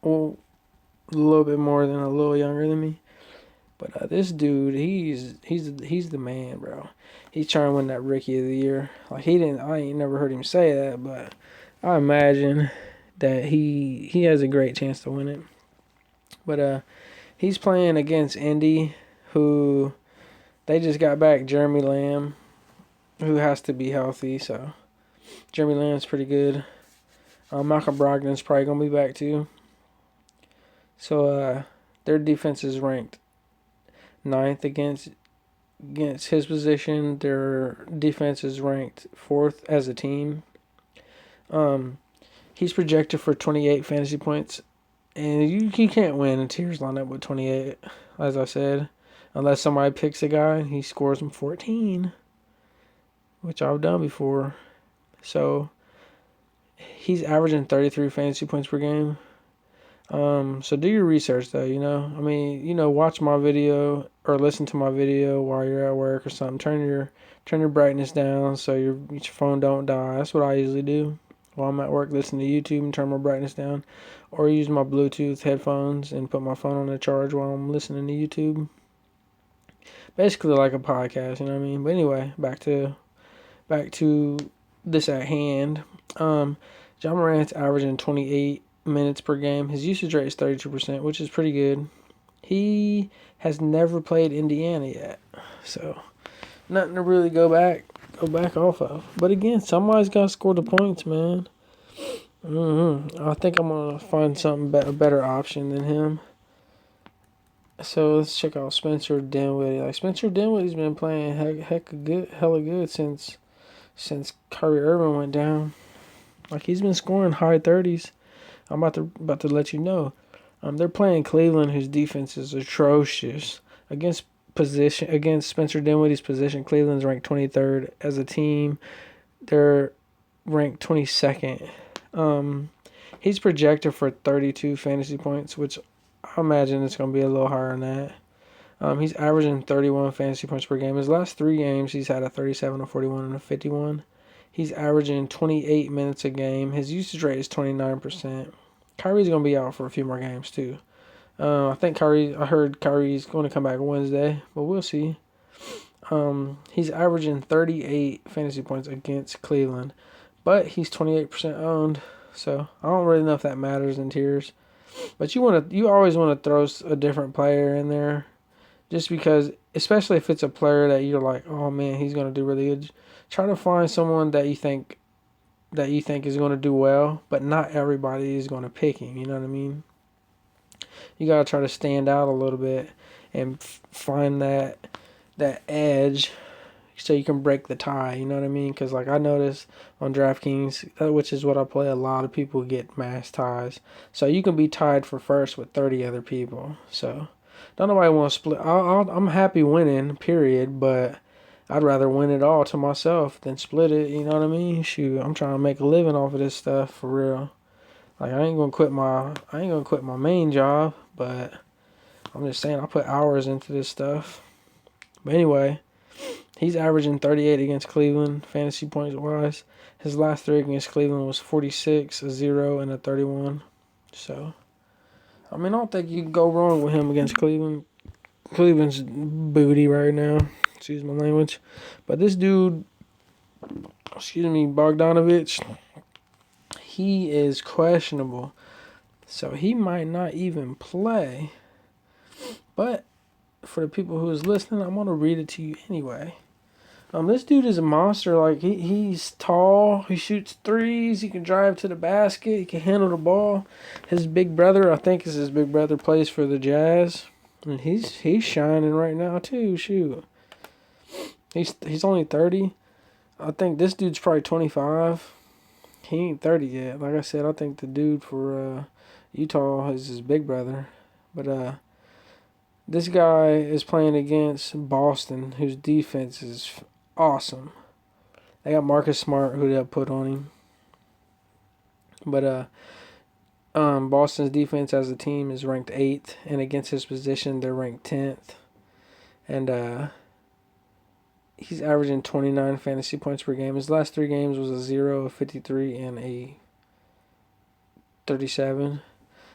S1: Well, a little bit more than a little younger than me. But this dude, he's the man, bro. He's trying to win that Rookie of the Year. Like I ain't never heard him say that, but I imagine that he has a great chance to win it. But he's playing against Indy, who they just got back Jeremy Lamb, who has to be healthy. So Jeremy Lamb's pretty good. Malcolm Brogdon's probably gonna be back too. So their defense is ranked 9th against his position. Their defense is ranked 4th as a team. He's projected for 28 fantasy points, and you can't win a tiers lineup with 28, as I said, unless somebody picks a guy and he scores him 14, which I've done before. So he's averaging 33 fantasy points per game. So do your research though, I mean, watch my video or listen to my video while you're at work or something. Turn your brightness down so your phone don't die. That's what I usually do while I'm at work. Listen to YouTube and turn my brightness down, or use my Bluetooth headphones and put my phone on the charge while I'm listening to YouTube. Basically like a podcast, you know what I mean? But anyway, back to this at hand. John Morant's averaging 28 minutes per game. His usage rate is 32%, which is pretty good. He has never played Indiana yet, so nothing to really go back off of. But again, somebody's got to score the points, man. I think I'm gonna find a better option than him. So let's check out Spencer Dinwiddie. Like Spencer Dinwiddie's been playing hella good since Kyrie Irving went down. Like he's been scoring high 30s. I'm about to let you know. They're playing Cleveland, whose defense is atrocious. Against Spencer Dinwiddie's position, Cleveland's ranked 23rd as a team. They're ranked 22nd. He's projected for 32 fantasy points, which I imagine it's going to be a little higher than that. He's averaging 31 fantasy points per game. His last 3 games, he's had a 37, a 41, and a 51. He's averaging 28 minutes a game. His usage rate is 29%. Kyrie's going to be out for a few more games, too. I heard Kyrie's going to come back Wednesday, but we'll see. He's averaging 38 fantasy points against Cleveland, but he's 28% owned, so I don't really know if that matters in tiers. But you always want to throw a different player in there, just because, especially if it's a player that you're like, oh man, he's going to do really good. Try to find someone that you think is going to do well, but not everybody is going to pick him. You know what I mean? You got to try to stand out a little bit and find that edge so you can break the tie. You know what I mean? Because like I noticed on DraftKings, which is what I play, a lot of people get mass ties. So you can be tied for first with 30 other people. So don't nobody want to split. I'm happy winning, period, but I'd rather win it all to myself than split it. You know what I mean? Shoot, I'm trying to make a living off of this stuff for real. Like I ain't gonna quit my main job, but I'm just saying I put hours into this stuff. But anyway, he's averaging 38 against Cleveland fantasy points wise. His last 3 against Cleveland was 46, a 0, and a 31. So I mean, I don't think you can go wrong with him against Cleveland. Cleveland's booty right now. Excuse my language. But this dude, Bogdanovich, he is questionable. So he might not even play. But for the people who is listening, I'm going to read it to you anyway. This dude is a monster. Like he's tall, he shoots threes, he can drive to the basket, he can handle the ball. His big brother, I think is his big brother, plays for the Jazz. And he's shining right now too. Shoot. He's only 30. I think this dude's probably 25. He ain't 30 yet. Like I said, I think the dude for Utah is his big brother. But this guy is playing against Boston, whose defense is awesome. They got Marcus Smart, who they'll put on him. But Boston's defense as a team is ranked 8th, and against his position, they're ranked 10th. And he's averaging 29 fantasy points per game. His last 3 games was a 0, a 53, and a 37.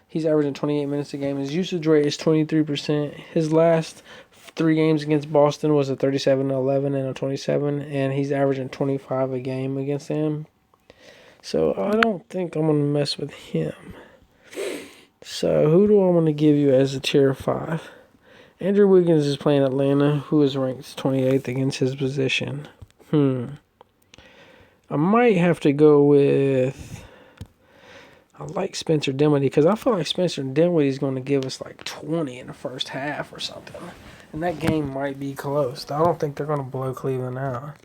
S1: He's averaging 28 minutes a game. His usage rate is 23%. His last 3 games against Boston was a 37, 11, and a 27, and he's averaging 25 a game against them. So I don't think I'm going to mess with him. So who do I want to give you as a tier 5? Andrew Wiggins is playing Atlanta, who is ranked 28th against his position. I might have to go with... I like Spencer Dinwiddie because I feel like Spencer Dinwiddie is going to give us like 20 in the first half or something. And that game might be close. I don't think they're going to blow Cleveland out.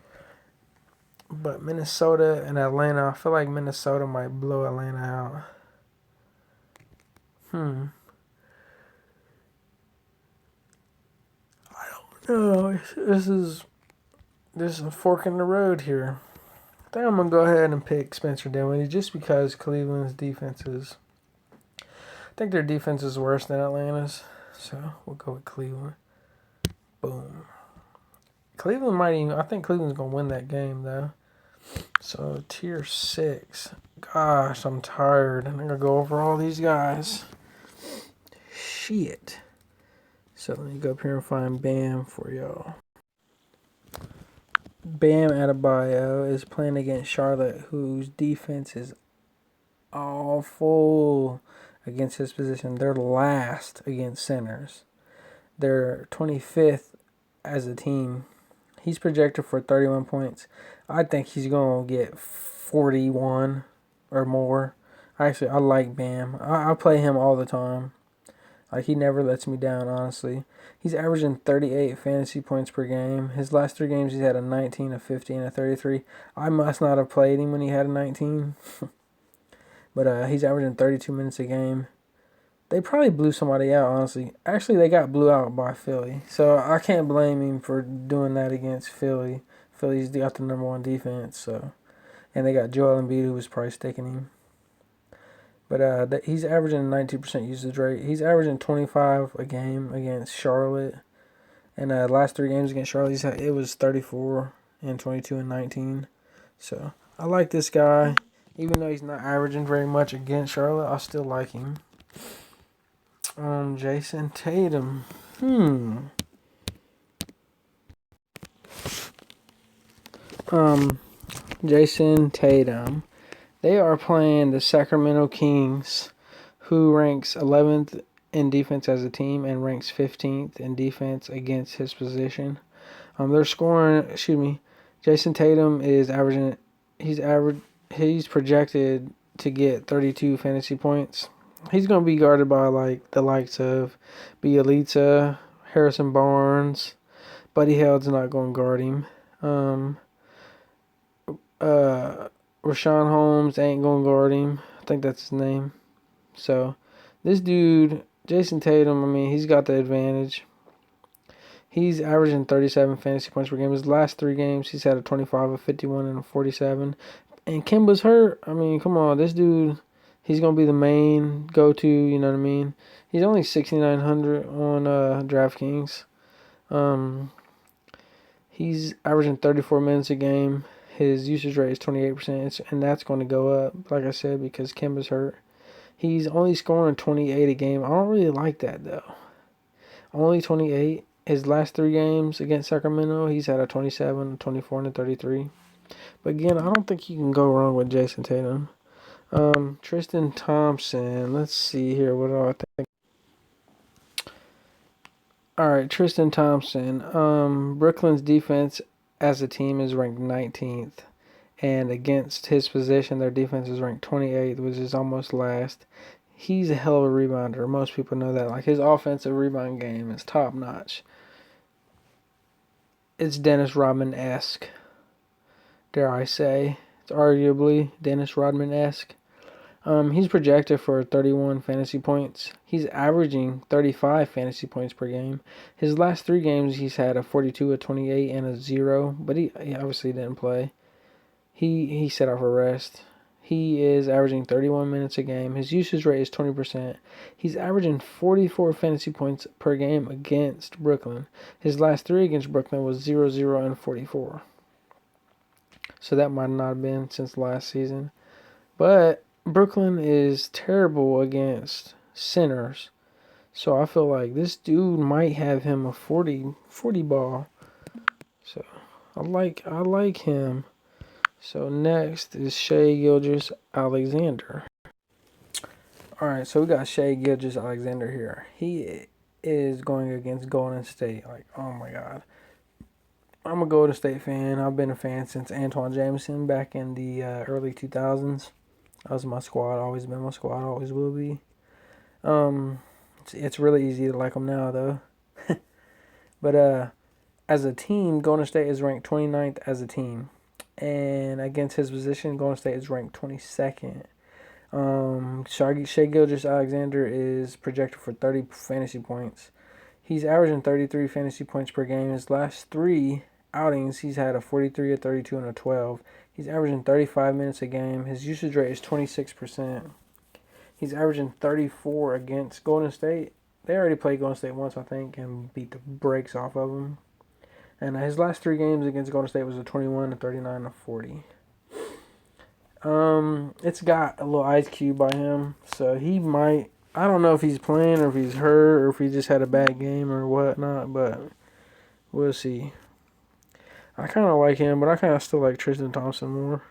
S1: But Minnesota and Atlanta, I feel like Minnesota might blow Atlanta out. I don't know. This is a fork in the road here. I think I'm going to go ahead and pick Spencer Dinwiddie just because Cleveland's defense is... I think their defense is worse than Atlanta's. So we'll go with Cleveland. Boom. Cleveland might even... I think Cleveland's going to win that game, though. So tier 6. Gosh, I'm tired. I'm going to go over all these guys. Shit. So let me go up here and find Bam for y'all. Bam Adebayo is playing against Charlotte, whose defense is awful against his position. They're last against centers. They're 25th as a team. He's projected for 31 points. I think he's going to get 41 or more. Actually, I like Bam. I play him all the time. Like, he never lets me down, honestly. He's averaging 38 fantasy points per game. His last 3 games, he's had a 19, a 50, and a 33. I must not have played him when he had a 19. But he's averaging 32 minutes a game. They probably blew somebody out, honestly. Actually, they got blew out by Philly. So I can't blame him for doing that against Philly. Philly's got the number 1 defense. So, and they got Joel Embiid, who was probably sticking him. But he's averaging 19% usage rate. He's averaging 25 a game against Charlotte. And last 3 games against Charlotte, it was 34 and 22 and 19. So I like this guy. Even though he's not averaging very much against Charlotte, I still like him. Jason Tatum. Jason Tatum. They are playing the Sacramento Kings, who ranks 11th in defense as a team and ranks 15th in defense against his position. They're scoring. Jason Tatum is averaging. He's projected to get 32 fantasy points. He's going to be guarded by like the likes of Bielitsa, Harrison Barnes. Buddy Hield's not going to guard him. Rashawn Holmes ain't going to guard him. I think that's his name. So, this dude, Jason Tatum, he's got the advantage. He's averaging 37 fantasy points per game. His last 3 games, he's had a 25, a 51, and a 47. And Kemba's hurt. Come on. This dude, he's going to be the main go-to, you know what I mean? He's only 6,900 on DraftKings. He's averaging 34 minutes a game. His usage rate is 28%, and that's going to go up, like I said, because Kemba's hurt. He's only scoring 28 a game. I don't really like that, though. Only 28. His last 3 games against Sacramento, he's had a 27, a 24, and a 33. But again, I don't think you can go wrong with Jason Tatum. Tristan Thompson. Let's see here. What do I think? All right, Tristan Thompson. Brooklyn's defense as a team is ranked 19th. And against his position, their defense is ranked 28th, which is almost last. He's a hell of a rebounder. Most people know that. Like, his offensive rebound game is top notch. It's Dennis Rodman-esque, dare I say. It's arguably Dennis Rodman-esque. He's projected for 31 fantasy points. He's averaging 35 fantasy points per game. His last 3 games, he's had a 42, a 28, and a 0. But he obviously didn't play. He set out for rest. He is averaging 31 minutes a game. His usage rate is 20%. He's averaging 44 fantasy points per game against Brooklyn. His last 3 against Brooklyn was 0, 0, and 44. So that might not have been since last season. But Brooklyn is terrible against centers. So I feel like this dude might have him a 40 ball. So I like him. So next is Shai Gilgeous-Alexander. Alright, so we got Shai Gilgeous-Alexander here. He is going against Golden State. Like, oh my god. I'm a Golden State fan. I've been a fan since Antoine Jameson back in the early 2000s. That was my squad. Always been my squad. Always will be. It's really easy to like them now, though. But as a team, Golden State is ranked 29th as a team. And against his position, Golden State is ranked 22nd. Shai Gilgeous-Alexander is projected for 30 fantasy points. He's averaging 33 fantasy points per game. His last 3 outings, he's had a 43, a 32, and a 12. He's averaging 35 minutes a game. His usage rate is 26%. He's averaging 34 against Golden State. They already played Golden State once, I think, and beat the brakes off of them. And his last 3 games against Golden State was a 21, a 39, and a 40. It's got a little ice cube by him, so he might. I don't know if he's playing or if he's hurt or if he just had a bad game or whatnot, but we'll see. I kind of like him, but I kind of still like Tristan Thompson more.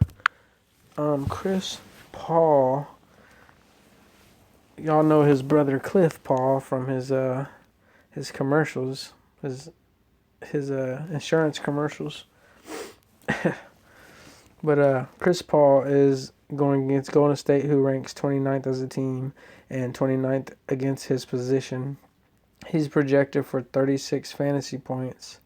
S1: Chris Paul. Y'all know his brother Cliff Paul from his commercials, his insurance commercials. But Chris Paul is going against Golden State, who ranks 29th as a team and 29th against his position. He's projected for 36 fantasy points.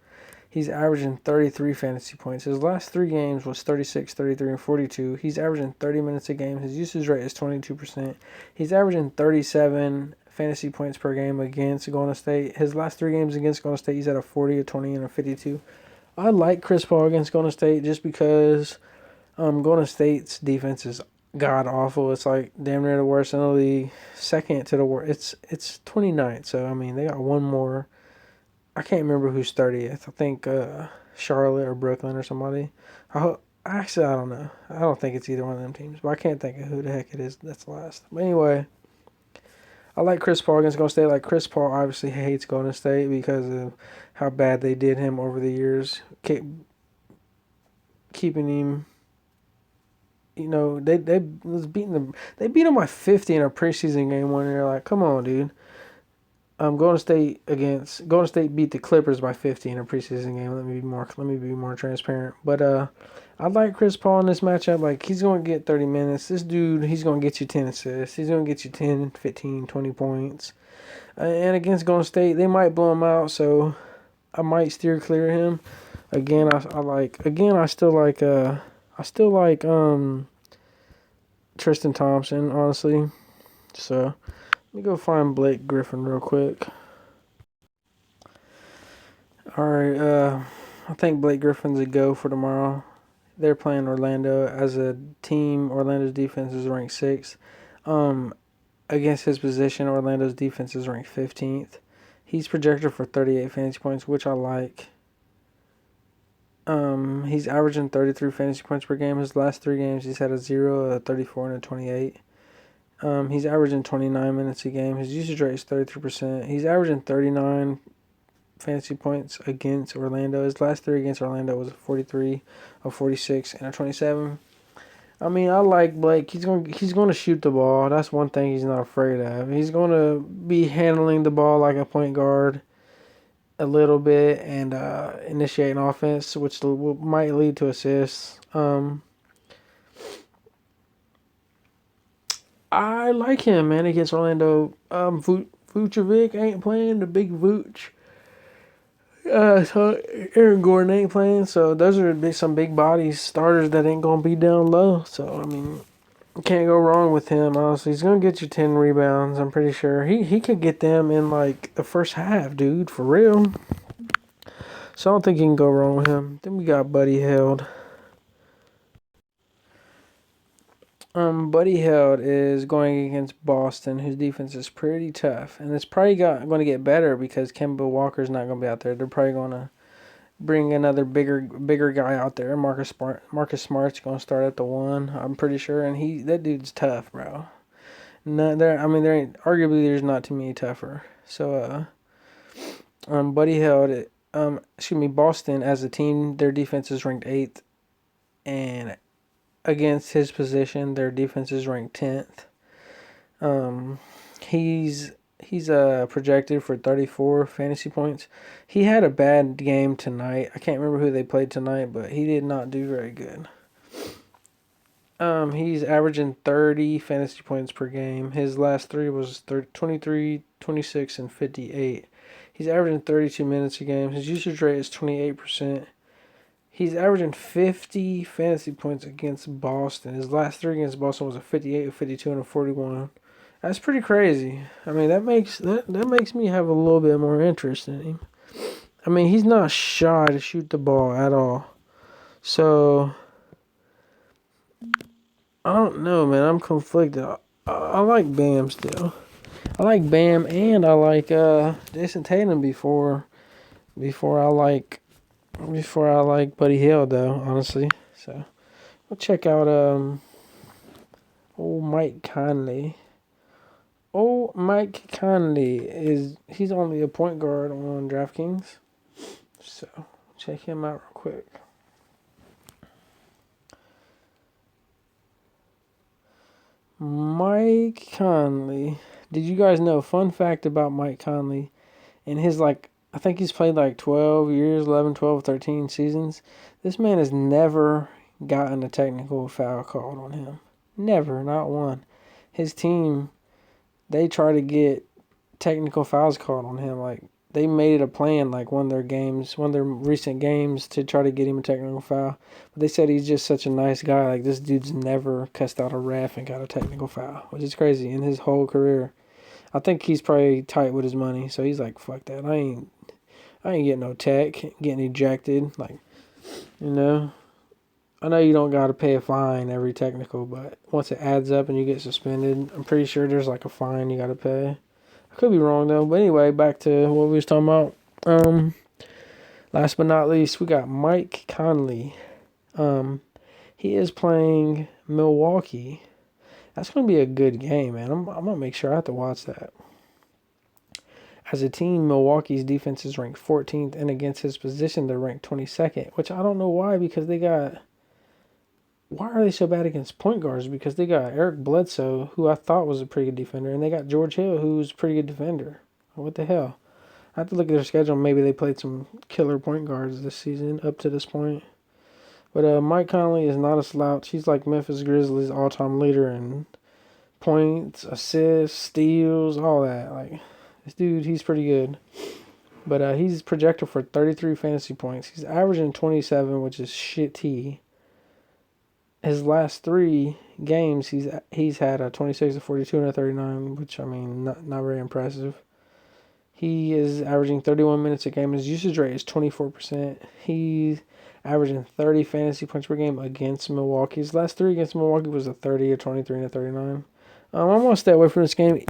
S1: He's averaging 33 fantasy points. His last 3 games was 36, 33, and 42. He's averaging 30 minutes a game. His usage rate is 22%. He's averaging 37 fantasy points per game against Golden State. His last 3 games against Golden State, he's at a 40, a 20, and a 52. I like Chris Paul against Golden State just because Golden State's defense is god-awful. It's like damn near the worst in the league. Second to the worst. It's 29th, so, I mean, they got one more. I can't remember who's 30th. I think Charlotte or Brooklyn or somebody. Actually, I don't know. I don't think it's either one of them teams, but I can't think of who the heck it is that's last. But anyway, I like Chris Paul against Golden State. Like, Chris Paul obviously hates Golden State because of how bad they did him over the years. Keeping him, you know, they beat him by 50 in a preseason game one year. Like, come on, dude. Golden State beat the Clippers by 50 in a preseason game. Let me be more transparent. But I like Chris Paul in this matchup. Like, he's going to get 30 minutes. This dude, he's going to get you 10 assists. He's going to get you 10, 15, 20 points. And against Golden State, they might blow him out, so I might steer clear of him. Again, I still like Tristan Thompson, honestly. So let me go find Blake Griffin real quick. Alright, I think Blake Griffin's a go for tomorrow. They're playing Orlando. As a team, Orlando's defense is ranked 6th. Against his position, Orlando's defense is ranked 15th. He's projected for 38 fantasy points, which I like. He's averaging 33 fantasy points per game. His last 3 games, he's had a 0, a 34, and a 28. He's averaging 29 minutes a game. His usage rate is 33%. He's averaging 39 fantasy points against Orlando. His last 3 against Orlando was a 43, a 46, and a 27. I mean, I like Blake. He's going to shoot the ball. That's one thing he's not afraid of. He's going to be handling the ball like a point guard a little bit and initiating offense, which might lead to assists. I like him, man, against Orlando. Vucevic ain't playing, the big Vooch. So Aaron Gordon ain't playing, so those are some big body starters that ain't going to be down low. So, I mean, you can't go wrong with him, honestly. He's going to get you 10 rebounds, I'm pretty sure. He could get them in, like, the first half, dude, for real. So I don't think you can go wrong with him. Then we got Buddy Hield. Buddy Held is going against Boston, whose defense is pretty tough, and it's probably going to get better because Kemba Walker's not going to be out there. They're probably going to bring another bigger guy out there. Marcus Smart's going to start at the 1, I'm pretty sure, and that dude's tough, bro. No, there ain't arguably there's not too many tougher. So Buddy Held Boston as a team, their defense is ranked 8th, and against his position, their defense is ranked 10th. He's projected for 34 fantasy points. He had a bad game tonight. I can't remember who they played tonight, but he did not do very good. He's averaging 30 fantasy points per game. His last 3 was 23, 26, and 58. He's averaging 32 minutes a game. His usage rate is 28%. He's averaging 50 fantasy points against Boston. His last 3 against Boston was a 58, a 52, and a 41. That's pretty crazy. I mean, that makes me have a little bit more interest in him. I mean, he's not shy to shoot the ball at all. So, I don't know, man. I'm conflicted. I like Bam still. I like Bam, and I like Jason Tatum before I like Buddy Hield, though, honestly. So, we'll check out old Mike Conley. Mike Conley he's only a point guard on DraftKings. So, check him out real quick. Mike Conley. Did you guys know, fun fact about Mike Conley, in his I think he's played 12 years, 11, 12, 13 seasons. This man has never gotten a technical foul called on him. Never, not one. His team, they try to get technical fouls called on him. They made it a plan, one of their recent games, to try to get him a technical foul. But they said he's just such a nice guy. This dude's never cussed out a ref and got a technical foul, which is crazy in his whole career. I think he's probably tight with his money, so he's like, fuck that. I ain't getting no tech, getting ejected. I know you don't got to pay a fine every technical, but once it adds up and you get suspended, I'm pretty sure there's a fine you got to pay. I could be wrong, though. But anyway, back to what we was talking about. Last but not least, we got Mike Conley. He is playing Milwaukee. That's going to be a good game, man. I'm going to make sure I have to watch that. As a team, Milwaukee's defense is ranked 14th, and against his position, they're ranked 22nd, which I don't know why, because why are they so bad against point guards? Because they got Eric Bledsoe, who I thought was a pretty good defender, and they got George Hill, who's a pretty good defender. What the hell? I have to look at their schedule. Maybe they played some killer point guards this season up to this point. But Mike Conley is not a slouch. He's like Memphis Grizzlies' all-time leader in points, assists, steals, all that. This dude, he's pretty good. But he's projected for 33 fantasy points. He's averaging 27, which is shitty. His last 3 games, he's had a 26, a 42, and a 39, which, not very impressive. He is averaging 31 minutes a game. His usage rate is 24%. He's averaging 30 fantasy points per game against Milwaukee. His last 3 against Milwaukee was a 30, a 23, and a 39. I'm going to stay away from this game,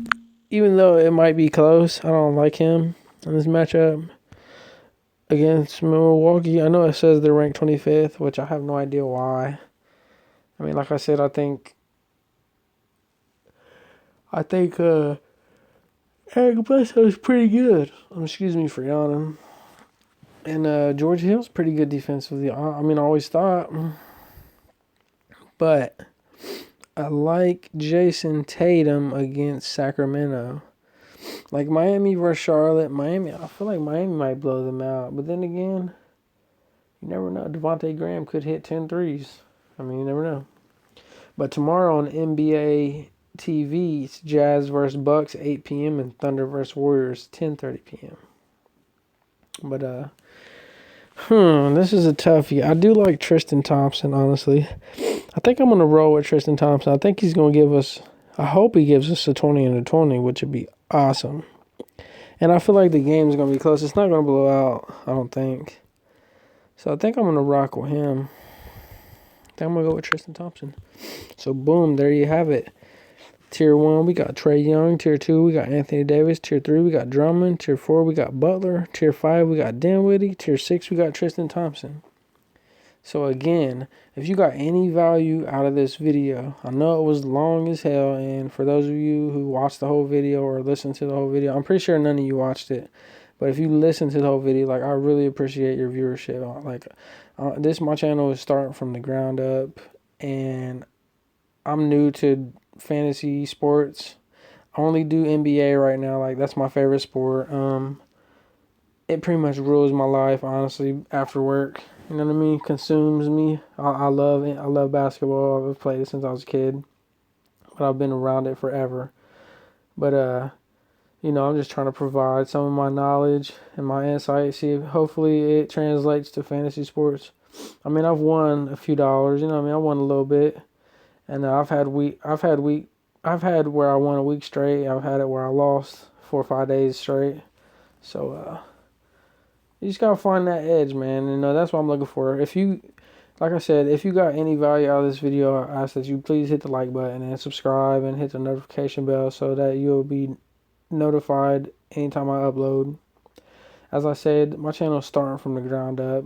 S1: even though it might be close. I don't like him in this matchup against Milwaukee. I know it says they're ranked 25th, which I have no idea why. Like I said, I think Eric Bledsoe is pretty good. Excuse me for yawning. And George Hill's pretty good defensively. I always thought. But I like Jason Tatum against Sacramento. Miami versus Charlotte. I feel like Miami might blow them out. But then again, you never know. Devontae Graham could hit 10 threes. You never know. But tomorrow on NBA TV, it's Jazz versus Bucks, 8 p.m., and Thunder versus Warriors, 10:30 p.m. But, this is a toughie. I do like Tristan Thompson, honestly. I think I'm going to roll with Tristan Thompson. I think he's going to give us, I hope he gives us a 20 and a 20, which would be awesome. And I feel like the game is going to be close. It's not going to blow out, I don't think. So I think I'm going to rock with him. I'm going to go with Tristan Thompson. So, boom, there you have it. Tier 1, we got Trae Young. Tier 2, we got Anthony Davis. Tier 3, we got Drummond. Tier 4, we got Butler. Tier 5, we got Dinwiddie. Tier 6, we got Tristan Thompson. So, again, if you got any value out of this video, I know it was long as hell, and for those of you who watched the whole video or listened to the whole video, I'm pretty sure none of you watched it. But if you listen to the whole video, like, I really appreciate your viewership. Like, my channel is starting from the ground up, and I'm new to fantasy sports. I only do NBA right now. Like, that's my favorite sport. It pretty much rules my life, honestly, after work. You know what I mean? Consumes me. I love it. I love basketball. I've played it since I was a kid, but I've been around it forever. But you know, I'm just trying to provide some of my knowledge and my insight. See if hopefully it translates to fantasy sports. I mean, I've won a few dollars. You know what I mean? I won a little bit, and I've had where I won a week straight. I've had it where I lost 4 or 5 days straight. So you just gotta find that edge, man. You know, that's what I'm looking for. Like I said, if you got any value out of this video, I ask that you please hit the like button and subscribe and hit the notification bell so that you'll be notified anytime I upload. As I said, my channel is starting from the ground up.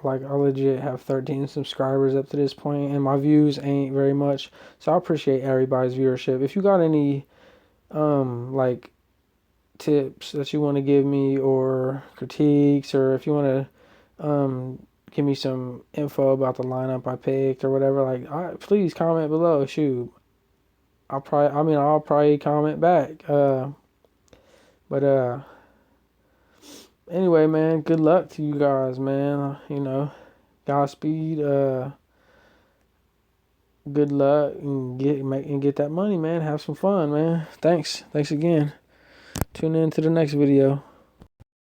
S1: I legit have 13 subscribers up to this point, and my views ain't very much. So I appreciate everybody's viewership. If you got any like tips that you want to give me, or critiques, or if you want to give me some info about the lineup I picked or whatever, like, please comment below. Shoot, I'll probably comment back. But anyway, man, good luck to you guys, man. You know, Godspeed. Good luck and get that money, man. Have some fun, man. Thanks again. Tune in to the next video.